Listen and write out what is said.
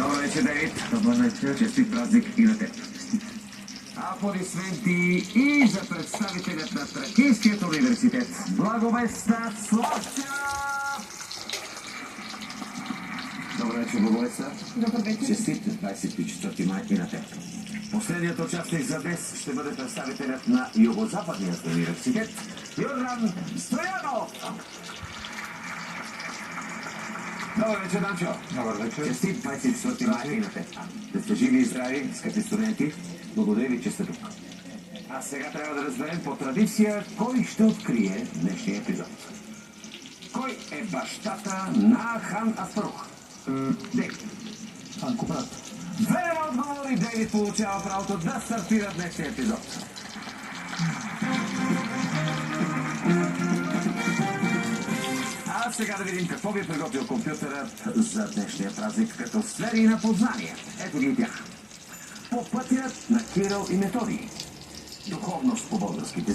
Добър вечер, Дейвид. Добър вечер. Честит празник и на теб. Аплодисменти и за представителят на Тракийският университет. Благовеста Славчев! Добър вечер, Благовеста. Добър вечер. Честит 24 май и на теб. Последният участник за днес ще бъде представителят на Югозападният университет Йордан Стоянов. Добър вечер, Данчо. Добър вечер. Честит 24 май и на теб. Да сте живи и здрави, скъпи студенти. Благодаря ви, че сте тук. А сега трябва да разберем по традиция кой ще открие днешния епизод. Кой е бащата на хан Аспарух? Дейвид. Фанко брат. Верен отговор и Дейвид получава правото да стартира днешния епизод. А сега да видим какво ви е приготвил компютърът за днешния празник като сфери на познание. Ето ги тях. По пътят на Кирил и Методий. Духовност по българските